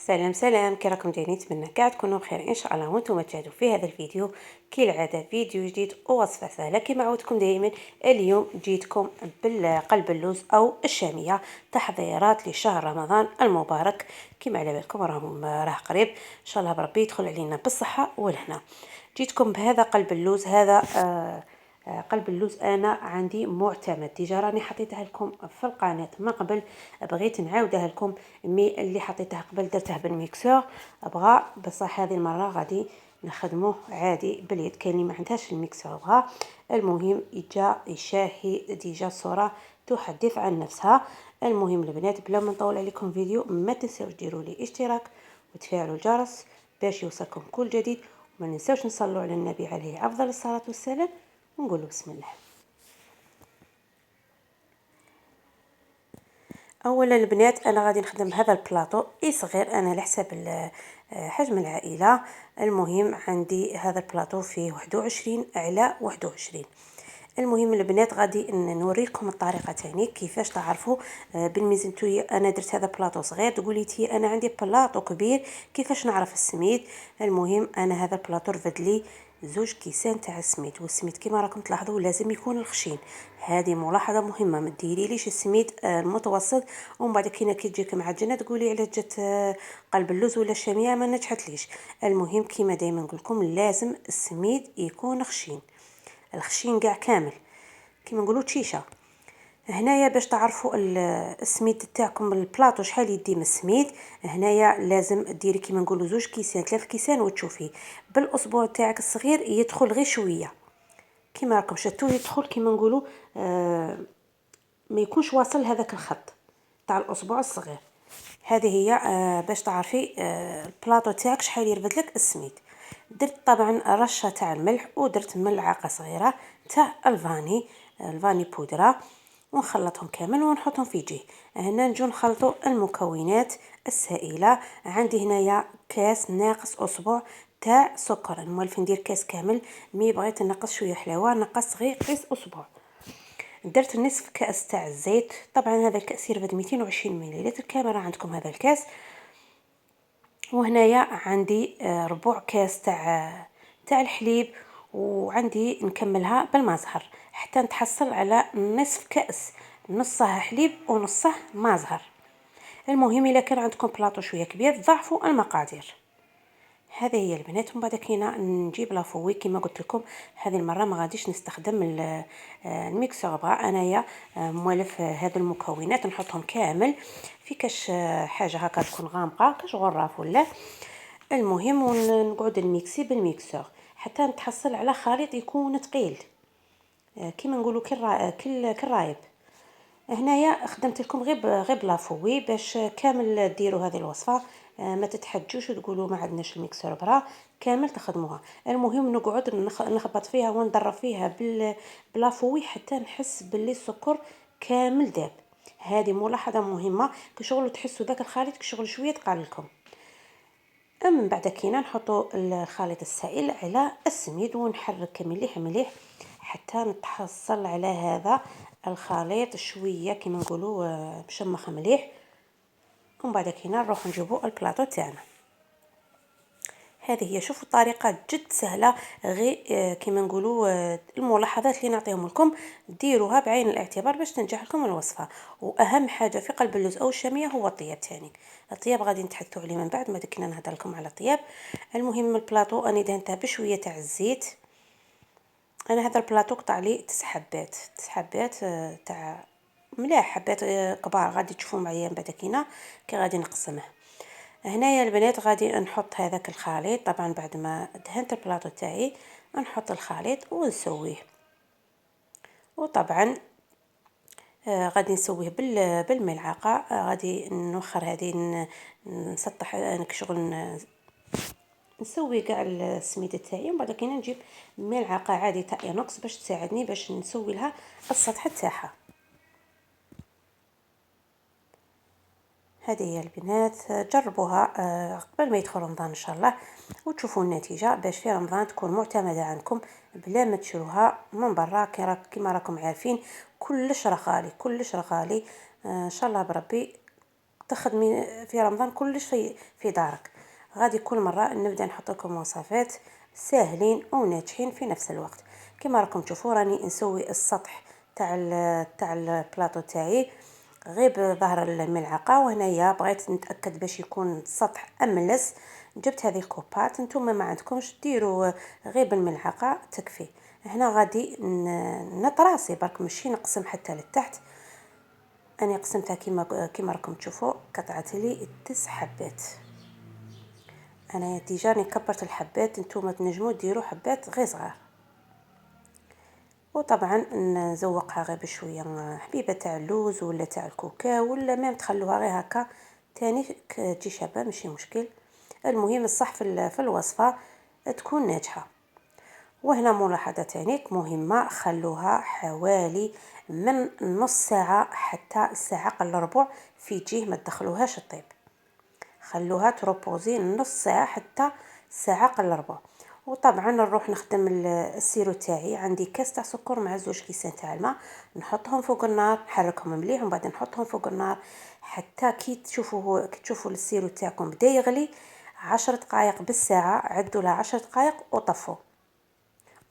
سلام سلام، كي راكم دايرين؟ نتمنى كاع تكونوا بخير ان شاء الله وانتم تشاهدوا في هذا الفيديو. كالعاده فيديو جديد ووصفه سهله كما عودتكم دائما. اليوم جيتكم بالقلب اللوز او الشاميه، تحضيرات لشهر رمضان المبارك. كما على بالكم راه قريب ان شاء الله بربي يدخل علينا بالصحه والهنا. جيتكم بهذا قلب اللوز هذا قلب اللوز انا عندي معتمد ديجا، راني حطيتها لكم في القناه من قبل، بغيت نعاودها لكم. مي اللي حطيتها قبل درتها بالميكسور، بغى بصح هذه المره غادي نخدموه عادي باليد. كاين اللي ما عندهاش الميكسور بغى. المهم جا يشاهي ديجا الصوره تحدث عن نفسها. المهم البنات بلا ما نطول عليكم فيديو، ما تنساوش ديروا لي اشتراك وتفعلوا الجرس باش يوصلكم كل جديد. وما ننساوش نصلوا على النبي عليه افضل الصلاه والسلام ونقولوا بسم الله. اولا البنات انا غادي نخدم هذا البلاطو صغير، انا على حساب حجم العائله. المهم عندي هذا البلاطو فيه 21 على 21. المهم البنات غادي نوريكم الطريقه تاني كيفاش تعرفوا بالميزان. انا درت هذا بلاطو صغير، تقولي تي انا عندي بلاطو كبير كيفاش نعرف السميد؟ المهم انا هذا البلاطو رفد لي 2 كيسان تاع السميد، والسميد كما راكم تلاحظوا لازم يكون الخشين. هذه ملاحظه مهمه، ما ديريليش السميد المتوسط ومن بعد كي تجيك معجنه تقولي على جات قلب اللوز ولا الشاميه ما نجحتليش. المهم كما دائما نقول لكم لازم السميد يكون خشين، الخشين كاع كامل كيما نقولوا تشيشه. هنايا باش تعرفوا السميد تاعكم البلاطو شحال يدي من السميد، هنايا لازم ديري كيما نقولوا 2 كيسان 3 كيسان وتشوفي بالاصبع تاعك الصغير يدخل غير شويه. كيما راكم شتو يدخل كيما نقولوا ما يكونش واصل هذاك الخط تاع الاصبع الصغير. هذه هي باش تعرفي البلاطو تاعك شحال يرفد لك السميد. درت طبعا رشه تاع الملح ودرت ملعقه صغيره تاع الفاني بودره، ونخلطهم كامل ونحطهم في جهه. هنا نجو نخلطوا المكونات السائله. عندي هنايا كاس ناقص اصبع تاع سكر، نولف ندير كاس كامل، مي بغيت نقص شويه حلاوه نقص غير قيس اصبع. درت نصف كاس تاع الزيت، طبعا هذا الكاس يرفد 220 مليلتر كامل عندكم هذا الكاس. وهنايا عندي ربع كاس تاع الحليب، وعندي نكملها بالمازهر حتى نتحصل على نصف كاس، نصه حليب ونصه مازهر. المهم الا كان عندكم بلاطو شويه كبير ضعفوا المقادير. هذه هي البنات. ومن بعد كاينه نجيب لافوي كما قلت لكم. هذه المره ما غاديش نستخدم الميكسور، بغا انايا موالف هذه المكونات نحطهم كامل في كاش حاجه هكا تكون غامقه كاش غراف ولا. المهم ونقعد الميكسي بالميكسور حتى نتحصل على خليط يكون ثقيل كيما نقولوا كالرايب. هنايا خدمت لكم غير بلافوي باش كامل ديروا هذه الوصفه، ما تتحجوش وتقولوا ما عندناش الميكسور برا، كامل تخدموها. المهم نقعد نخبط فيها ونضرب فيها بلافوي حتى نحس باللي السكر كامل داب. هذه ملاحظه مهمه كشغل تحسوا ذاك الخليط كشغل شويه تقال لكم. من بعد كينا نحطوا الخليط السائل على السميد ونحرك مليح مليح حتى نتحصل على هذا الخليط شويه كيما نقولوا مشمخ مليح. ومن بعد كينا نروح نجيبوا البلاطو تاعنا. هذه هي، شوفوا الطريقه جد سهله، غير كيما نقولوا الملاحظات اللي نعطيهم لكم ديروها بعين الاعتبار باش تنجح لكم الوصفه. واهم حاجه في قلب اللوز او الشاميه هو الطياب تاني. الطياب غادي نتحدثوا عليه من بعد ما كنا نهضر لكم على الطياب. المهم البلاطو اني دهنته بشويه تاع الزيت. انا هذا البلاطو قطع لي 9 حبات تاع ملاح، حبات كبار غادي تشوفوا معايا من بعد كي غادي نقسمه. هنايا البنات غادي نحط هذاك الخليط، طبعا بعد ما دهنت البلاطو تاعي نحط الخليط ونسويه. وطبعا غادي نسويه بالملعقه. غادي نوخر هذه نسطح كشغل نسوي كاع السميده تاعي. ومن بعد كاين نجيب ملعقه عادي تاع اينوكس باش تساعدني باش نسوي لها السطح تاعها. هذه هي البنات، جربوها قبل ما يدخل رمضان ان شاء الله وتشوفوا النتيجه باش في رمضان تكون معتمده عندكم بلا ما تشروها من برا. كما راكم عارفين كلش راه غالي كلش راه غالي. ان شاء الله بربي تخدمي في رمضان كلش في دارك. غادي كل مرة نبدا نحط لكم وصفات ساهلين وناجحين في نفس الوقت. كما راكم تشوفوا راني نسوي السطح تاع البلاطو تاعي غير بظهر الملعقه، وهنايا بغيت نتاكد باش يكون السطح املس. جبت هذه الكوبات، نتوما ما عندكمش ديروا غير بالملعقه تكفي. هنا غادي نطراسي برك ماشي نقسم حتى للتحت. انا قسمتها كيما راكم تشوفوا، قطعت لي 9 حبات. انا ديجا كبرت الحبات، نتوما تنجموا ديروا حبات غير صغار. وطبعا نزوقها غير بشويه حبيبه تاع اللوز ولا تاع الكاكاو، ولا ما تخلوها غير هكا تاني تجي شابه ماشي مشكل. المهم الصح في الوصفه تكون ناجحه. وهنا ملاحظه تانيك مهمه، خلوها حوالي من نص ساعه حتى ساعه قل ربع في جهه، ما تدخلوهاش الطيب. خلوها تروبوزي نص ساعه حتى ساعه قل ربع. وطبعا نروح نخدم السيرو تاعي. عندي كاس تاع سكر مع 2 كيسان تاع الماء، نحطهم فوق النار، نحركهم مليح، ومن بعد نحطهم فوق النار حتى كي تشوفوا السيرو تاعكم بدا يغلي. 10 دقائق بالساعه، عدوا لها 10 دقائق وطفوا.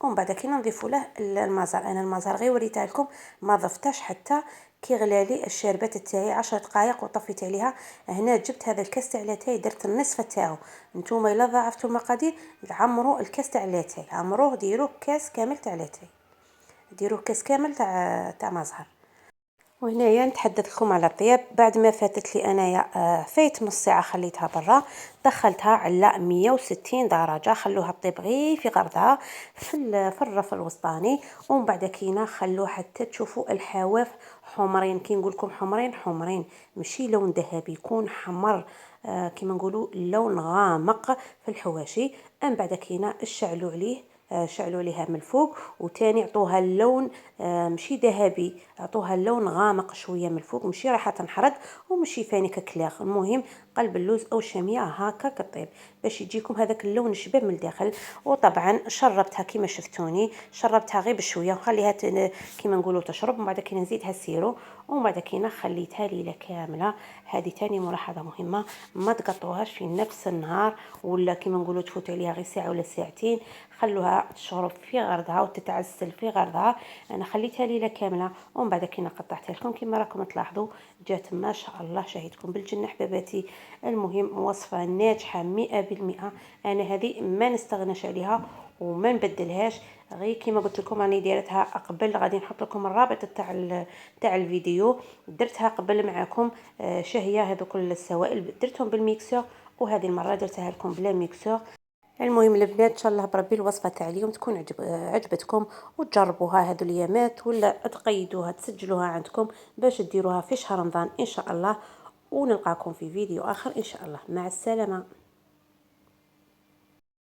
ومن بعد كي نضيفوا له المازال، انا المازال غير وريته لكم، ما ضفتهش حتى كي غلالي الشربات تاعي 10 دقائق وطفيت عليها. هنا جبت هذا الكاس تاع لاتاي درت النصف تاعو. نتوما الا ضاعفتوا المقادير عمروا الكاس تاع لاتاي، عمروه ديروه كاس كامل تاع لاتاي، ديروه كاس كامل تاع مازهر. وهنايا نتحدث لكم على الطياب. بعد ما فاتت لي انايا فايت نص ساعه خليتها برا، دخلتها على 160 درجه، خلوها طيب غير في غرضها في الرف الوسطاني. ومن بعد كينا خلوه حتى تشوفوا الحواف حمرين. كي نقول لكم حمرين حمرين ماشي لون ذهبي، يكون حمر كيما نقولوا لون غامق في الحواشي. من بعد كينا شعلوا عليه، شعلوا عليها من الفوق، وتاني عطوها اللون ماشي ذهبي، عطوها اللون غامق شويه من الفوق، ماشي راح تنحرق وماشي فاني ككلاغ. المهم قلب اللوز او شاميه هكا كطيب باش يجيكم هذاك اللون الشباب من الداخل. وطبعا شربتها كيما شفتوني، شربتها غير بشويه وخليها كيما نقولوا تشرب. ومن بعد كي نزيدها السيرو، ومن بعد كي خليتها ليله كامله. هذه تاني ملاحظه مهمه، ما تقطعوهاش في نفس النهار، ولا كيما نقولوا تفوت عليها غير ساعه ولا ساعتين. خلوها تشرب في غرضها وتتعسل في غرضها. انا خليتها ليله كامله، ومن بعد كي قطعتها لكم كما راكم تلاحظوا جات ما شاء الله. شهيتكم بالجنه حباباتي. المهم وصفه ناجحه 100%. انا هذه ما نستغناش عليها وما نبدلهاش. غير كيما قلت لكم راني دايرتها قبل، غادي نحط لكم الرابط تاع الفيديو. درتها قبل معكم شهيه. هذوك السوائل درتهم بالميكسور، وهذه المره درتها لكم بلا ميكسور. المهم البنات ان شاء الله بربي الوصفه تاع اليوم تكون عجبتكم، وتجربوها هذو الايامات، ولا تقيدوها تسجلوها عندكم باش ديروها في شهر رمضان ان شاء الله. ونلقاكم في فيديو اخر ان شاء الله. مع السلامه.